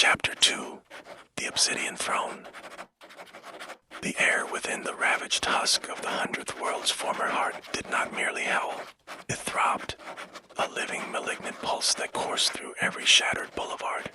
Chapter 2. The Obsidian Throne. The air within the ravaged husk of the Hundredth World's former heart did not merely howl. It throbbed, a living, malignant pulse that coursed through every shattered boulevard,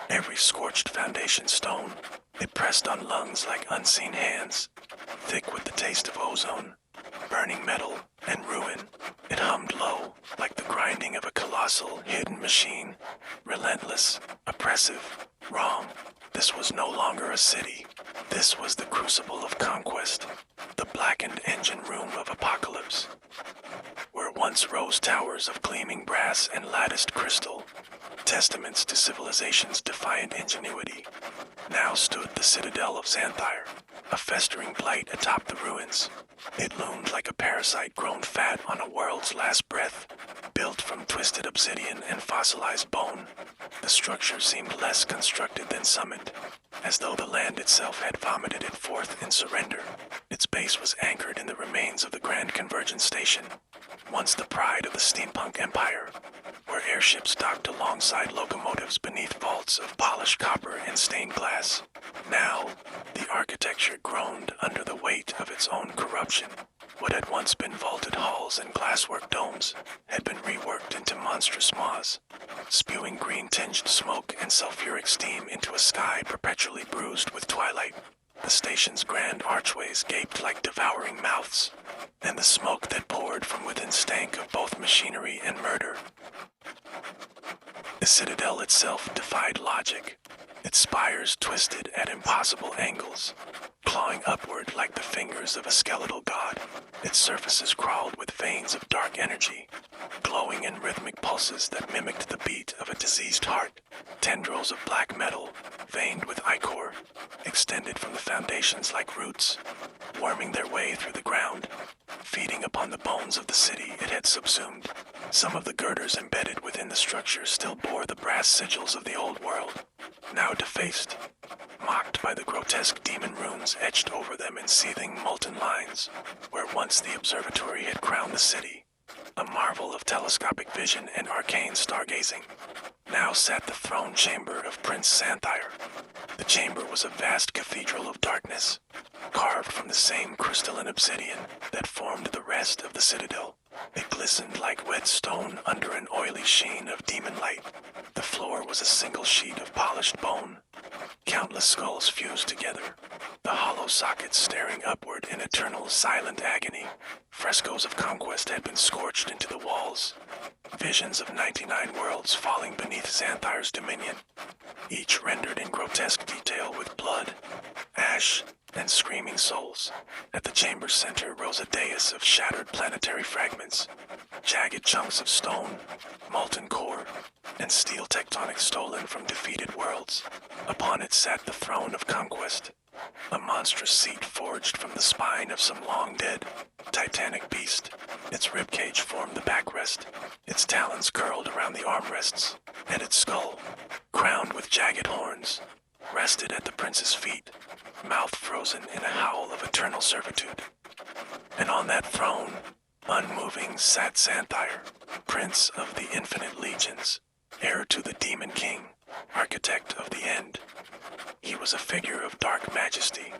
every scorched foundation stone. It pressed on lungs like unseen hands, thick with the taste of ozone, burning metal, and ruin. It hummed low, like the grinding of a colossal, hidden machine, relentless, oppressive, wrong. This was no longer a city. This was the crucible of conquest, the blackened engine room of apocalypse. Where once rose towers of gleaming brass and latticed crystal, testaments to civilization's defiant ingenuity, now stood the Citadel of Xanthire, a festering blight atop the ruins. It loomed like a parasite grown fat on a world's last breath, built from twisted obsidian and fossilized bone. The structure seemed less constructed than summoned, as though the land itself had vomited it forth in surrender. Its base was anchored in the remains of the Grand Convergence Station, once the pride of the steampunk empire, where airships docked alongside locomotives beneath vaults of polished copper and stained glass. Now, the architecture groaned under the weight of its own corruption. What had once been vaulted halls and glasswork domes had been reworked into monstrous maws, spewing green-tinged smoke and sulfuric steam into a sky perpetually bruised with twilight. The station's grand archways gaped like devouring mouths, and the smoke that poured from within stank of both machinery and murder. The citadel itself defied logic, its spires twisted at impossible angles, clawing upward like the fingers of a skeletal god. Its surfaces crawled with veins of dark energy, glowing in rhythmic pulses that mimicked the beat of a diseased heart. Tendrils of black metal, veined with ichor, extended from the foundations like roots, worming their way through the ground, feeding upon the bones of the city it had subsumed. Some of the girders embedded within the structure still bore the brass sigils of the old world, now defaced, mocked by the grotesque demon runes etched over them in seething molten lines. Where once the observatory had crowned the city, a marvel of telescopic vision and arcane stargazing, now sat the throne chamber of Prince Xanthire. The chamber was a vast cathedral of darkness, carved from the same crystalline obsidian that formed the rest of the citadel. It glistened like wet stone under an oily sheen of demon light. The floor was a single sheet of polished bone, countless skulls fused together, the hollow sockets staring upward in eternal silent agony. Frescoes of conquest had been scorched into the walls, visions of 99 worlds falling beneath Xanthire's dominion, each rendered in grotesque detail with blood, ash, and screaming souls. At the chamber's center rose a dais of shattered planetary fragments, jagged chunks of stone, molten core, and steel tectonics stolen from defeated worlds. Upon it sat the throne of conquest, a monstrous seat forged from the spine of some long-dead, titanic beast. Its ribcage formed the backrest, its talons curled around the armrests, and its skull, crowned with jagged horns, rested at the prince's feet, mouth frozen in a howl of eternal servitude. And on that throne, unmoving, sat Xanthire, prince of the infinite legions, heir to the demon king, architect of the end. He was a figure of dark majesty,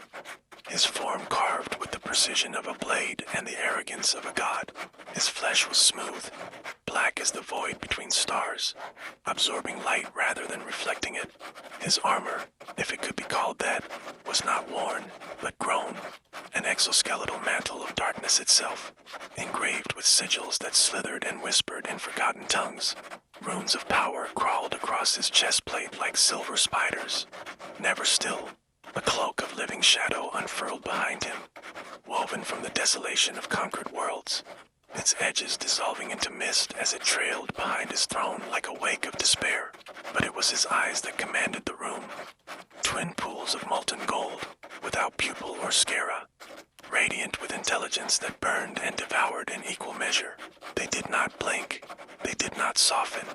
his form carved with the precision of a blade and the arrogance of a god. His flesh was smooth, black as the void between stars, absorbing light rather than reflecting it. His armor, if it could be called that, was not worn, but grown, an exoskeletal mantle of darkness itself, engraved with sigils that slithered and whispered in forgotten tongues. Runes of power crawled across his chest plate like silver spiders, never still. A cloak of living shadow unfurled behind him, woven from the desolation of conquered worlds, its edges dissolving into mist as it trailed behind his throne like a wake of despair. But it was his eyes that commanded the room, twin pools of molten gold, without pupil or sclera, radiant with intelligence that burned and devoured in equal measure. They did not blink, they did not soften.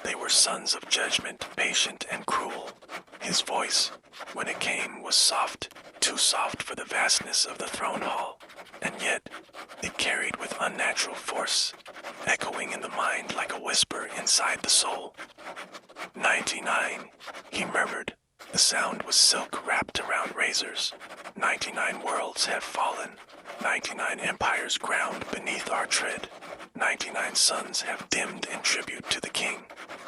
They were sons of judgment, patient and cruel. His voice, when it came, was soft, too soft for the vastness of the throne hall, and yet it carried with unnatural force echoing in the mind like a whisper inside the soul. 99, he murmured. The sound was silk wrapped around razors. 99 worlds have fallen. 99 empires ground beneath our tread. 99 suns have dimmed in tribute to the king.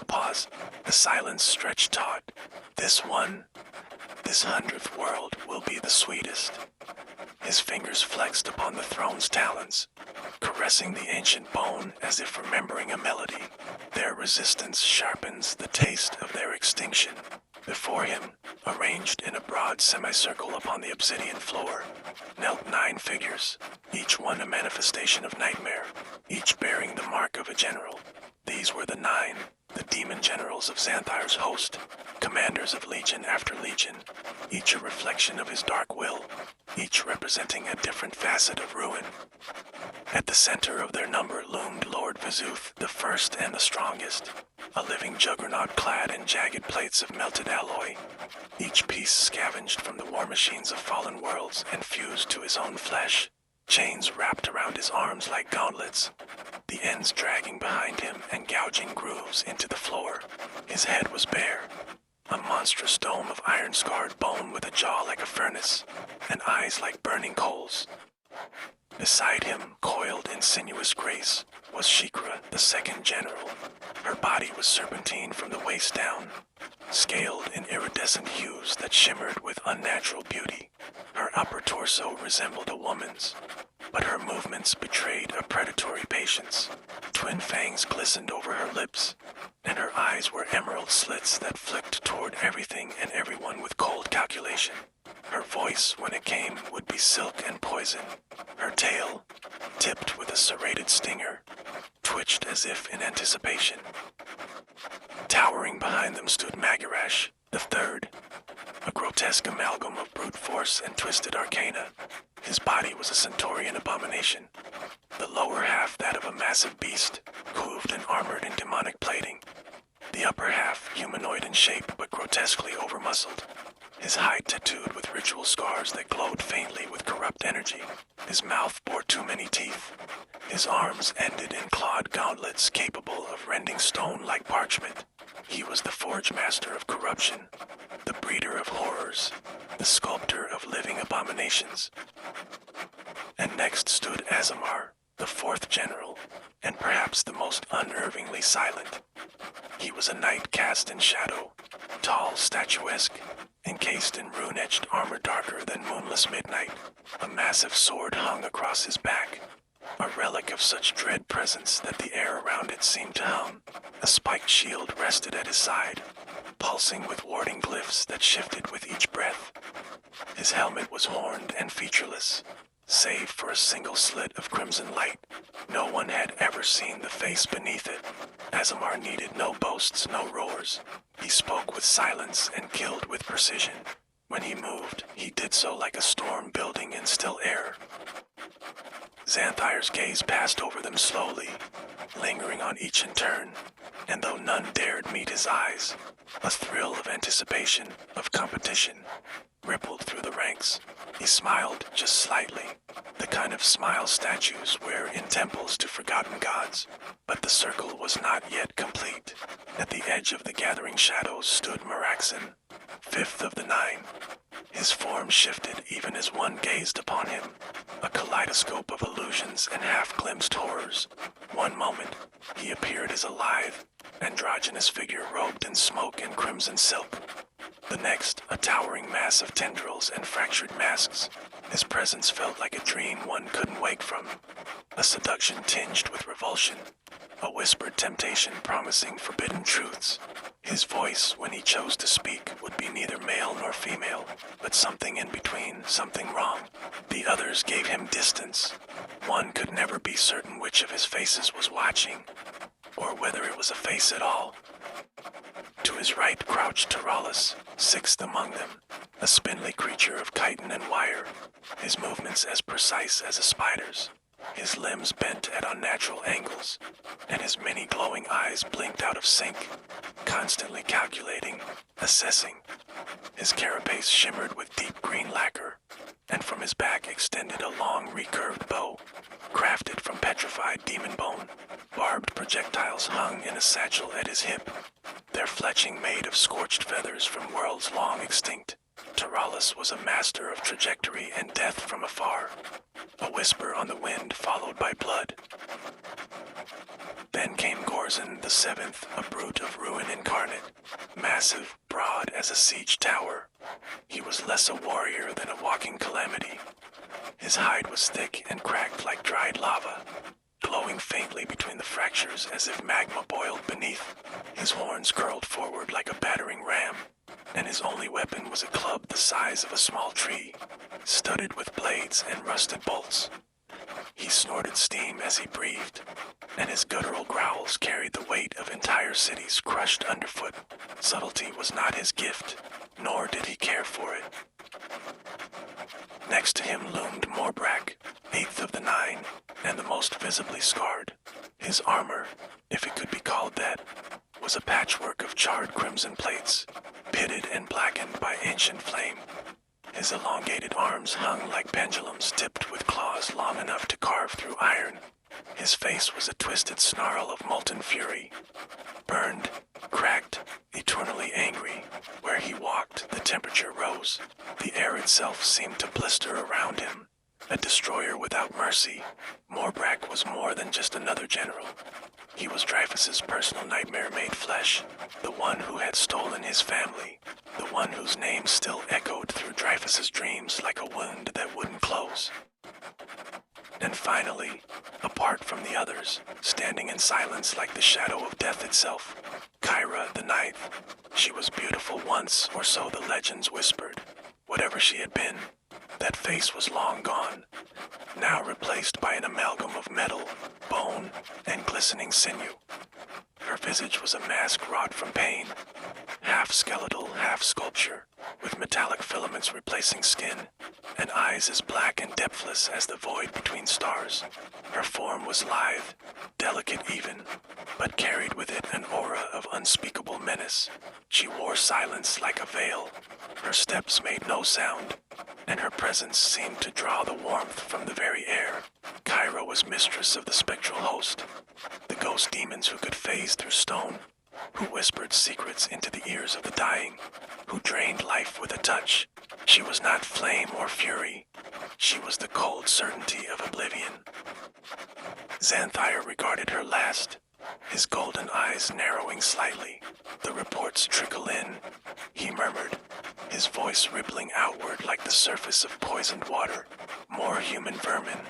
Pause. The silence stretched taut. This 100th world will be the sweetest. His fingers flexed upon the throne's talons, caressing the ancient bone as if remembering a melody. Their resistance sharpens the taste of their extinction. Before him, arranged in a broad semicircle upon the obsidian floor, knelt 9 figures, each one a manifestation of nightmare, each bearing the mark of a general. These were the 9, the demon generals of Xanthire's host, commanders of legion after legion, each a reflection of his dark will, each representing a different facet of ruin. At the center of their number loomed Lord Vezuth, the first and the strongest, a living juggernaut clad in jagged plates of melted alloy, each piece scavenged from the war machines of fallen worlds and fused to his own flesh, chains wrapped around his arms like gauntlets, the ends dragging behind him and gouging grooves into the floor. His head was bare, a monstrous dome of iron-scarred bone with a jaw like a furnace, and eyes like burning coals. Beside him, coiled in sinuous grace, was Shikra, the second general. Her body was serpentine from the waist down, scaled in iridescent hues that shimmered with unnatural beauty. Her upper torso resembled a woman's, but her movements betrayed a predatory patience. Twin fangs glistened over her lips, and her eyes were emerald slits that flicked toward everything and everyone with cold calculation. Her voice, when it came, would be silk and poison. Her tail, tipped with a serrated stinger, twitched as if in anticipation. Towering behind them stood Magarash, the third, a grotesque amalgam of brute force and twisted arcana. His body was a centaurian abomination, the lower half that of a massive beast, hooved and armored in demonic plating. The upper half humanoid in shape but grotesquely overmuscled. His hide tattooed with ritual scars that glowed faintly with corrupt energy. His mouth bore too many teeth. His arms ended in clawed gauntlets capable of rending stone like parchment. He was the forge master of corruption, the breeder of horrors, the sculptor of living abominations. And next stood Azamar, the fourth general, and perhaps the most unnervingly silent. He was a knight cast in shadow, tall, statuesque, encased in rune-etched armor darker than moonless midnight. A massive sword hung across his back, a relic of such dread presence that the air around it seemed to hum. A spiked shield rested at his side, pulsing with warding glyphs that shifted with each breath. His helmet was horned and featureless, save for a single slit of crimson light. No one had ever seen the face beneath it. Azamar needed no boasts, no roars. He spoke with silence and killed with precision. When he moved, he did so like a storm building in still air. Xanthire's gaze passed over them slowly, lingering on each in turn, and though none dared meet his eyes, a thrill of anticipation, of competition, rippled through the ranks. He smiled just slightly, the kind of smile statues wear in temples to forgotten gods. But the circle was not yet complete. At the edge of the gathering shadows stood Maraxin, fifth of the 9. His form shifted even as one gazed upon him, a kaleidoscope of illusions and half-glimpsed horrors. One moment, he appeared as a lithe, androgynous figure robed in smoke and crimson silk. The next, a towering mass of tendrils and fractured masks. His presence felt like a dream one couldn't wake from, a seduction tinged with revulsion, a whispered temptation promising forbidden truths. His voice, when he chose to speak, would be neither male nor female, but something in between, something wrong. The others gave him distance. One could never be certain which of his faces was watching, or whether it was a face at all. To his right crouched Taralis, sixth among them, a spindly creature of chitin and wire, his movements as precise as a spider's, his limbs bent at unnatural angles, and his many glowing eyes blinked out of sync, constantly calculating, assessing. His carapace shimmered with deep green lacquer, and from his back extended a long recurved bow, crafted from petrified demon bone. barbed projectiles hung in a satchel at his hip, their fletching made of scorched feathers from worlds long extinct. Taralis was a master of trajectory and death from afar. A whisper on the wind followed by blood. Then came Gorzon the Seventh, a brute of ruin incarnate, massive, broad as a siege tower. He was less a warrior than a walking calamity. His hide was thick and cracked like dried lava, glowing faintly between the fractures as if magma boiled beneath. His horns curled forward like a battering ram, and his only weapon was a club the size of a small tree, studded with blades and rusted bolts. He snorted steam as he breathed, and his guttural growls carried the weight of entire cities crushed underfoot. Subtlety was not his gift, nor did he care for it. Next to him loomed Morbrak, eighth of the nine, and the most visibly scarred. His armor, if it could be called that, was a patchwork of charred crimson plates, pitted and blackened by ancient flame. His elongated arms hung like pendulums tipped with claws long enough to carve through iron. His face was a twisted snarl of molten fury. Burned, cracked, eternally angry. Where he walked, the temperature rose. The air itself seemed to blister around him. A destroyer without mercy, Morbrak was more than just another general. He was Dreyfus's personal nightmare made flesh, the one who had stolen his family, the one whose name still echoed through Dreyfus's dreams like a wound that wouldn't close. And finally, apart from the others, standing in silence like the shadow of death itself, Kyra the Ninth. She was beautiful once, or so the legends whispered. Whatever she had been, that face was long gone, now replaced by an amalgam of metal, bone, and glistening sinew. Her visage was a mask wrought from pain, half skeletal, half sculpture, with metallic filaments replacing skin, and eyes as black and depthless as the void between stars. Her form was lithe, delicate even, but carried with it an aura of unspeakable menace. She wore silence like a veil. Her steps made no sound, and her presence seemed to draw the warmth from the very air. Kyra was mistress of the spectral host, the ghost demons who could phase through stone, who whispered secrets into the ears of the dying, who drained life with a touch. She was not flame or fury. She was the cold certainty of oblivion. Xanthire regarded her last, his golden eyes narrowing slightly. The reports trickle in, he murmured, his voice rippling outward like the surface of poisoned water. More human vermin,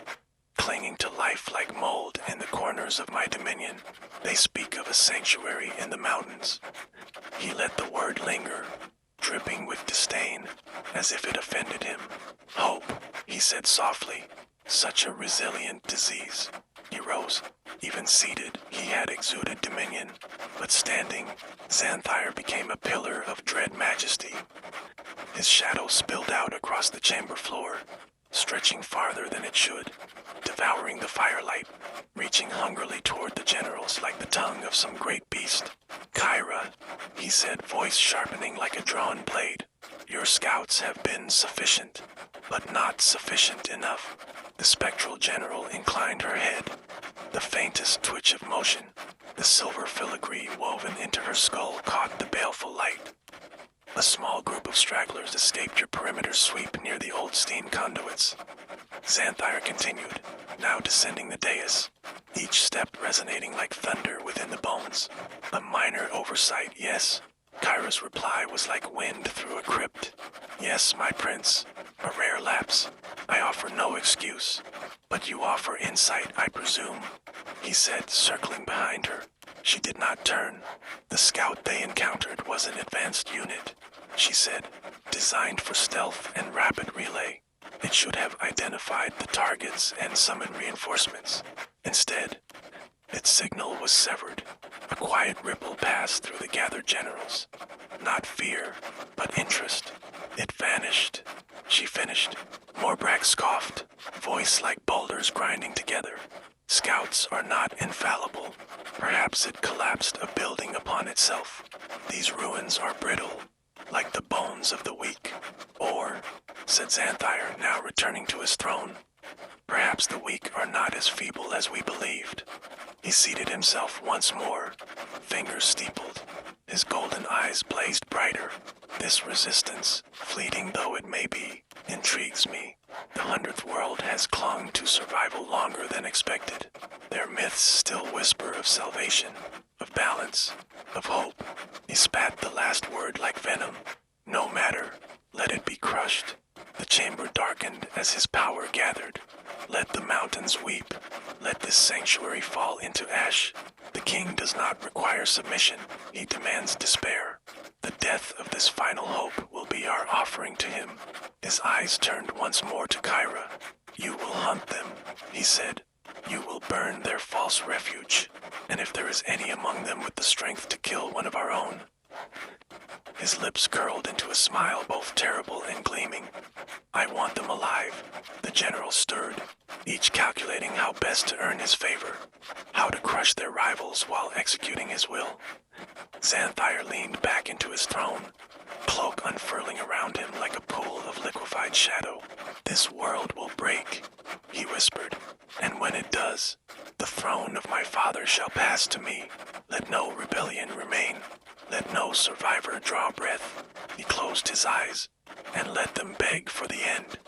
clinging to life like mold in the corners of my dominion. They speak of a sanctuary in the mountains. He let the word linger, dripping with disdain, as if it offended him. Hope, he said softly, such a resilient disease. He rose. Even seated, he had exuded dominion, but standing, Xanthire became a pillar of dread majesty. His shadow spilled out across the chamber floor, stretching farther than it should, devouring the firelight, reaching hungrily toward the generals like the tongue of some great beast. Kyra, he said, voice sharpening like a drawn blade, your scouts have been sufficient, but not sufficient enough. The spectral general inclined her head, the faintest twitch of motion. The silver filigree woven into her skull caught the baleful light. A small group of stragglers escaped your perimeter sweep near the old steam conduits. Xanthire continued, now descending the dais, each step resonating like thunder within the bones. A minor oversight, yes. Kyra's reply was like wind through a crypt. Yes, my prince, a rare lapse. I offer no excuse, but you offer insight, I presume, he said, circling behind her. She did not turn. The scout they encountered was an advanced unit, she said, designed for stealth and rapid relay. It should have identified the targets and summoned reinforcements. Instead, its signal was severed. A quiet ripple passed through the gathered generals. Not fear, but interest. It vanished. She finished. Morbrak scoffed, voice like boulders grinding together. Scouts are not infallible. Perhaps it collapsed a building upon itself. These ruins are brittle, like the bones of the weak. Or, said Xanthire, now returning to his throne, perhaps the weak are not as feeble as we believed. He seated himself once more, fingers steepled. His golden eyes blazed brighter. This resistance, fleeting though it may be, intrigues me. The 100th World has clung to survival longer than expected. Their myths still whisper of salvation, of balance, of hope. He spat the last word like venom. No matter, let it be crushed. The chamber darkened as his power gathered. Let the mountains weep. Let this sanctuary fall into ash. The king does not require submission. He demands despair. The death of this final hope will be our offering to him. His eyes turned once more to Kyra. You will hunt them, he said. You will burn their false refuge. And if there is any among them with the strength to kill one of our own. His lips curled into a smile both terrible and gleaming. I want them alive. The general stirred, each calculating how best to earn his favor, how to crush their rivals while executing his will. Xanthire leaned back into his throne, cloak unfurling around him like a pool of liquefied shadow. This world will break, he whispered, and when it does, the throne of my father shall pass to me. Let no rebellion remain. Let no survivor draw breath. He closed his eyes and let them beg for the end.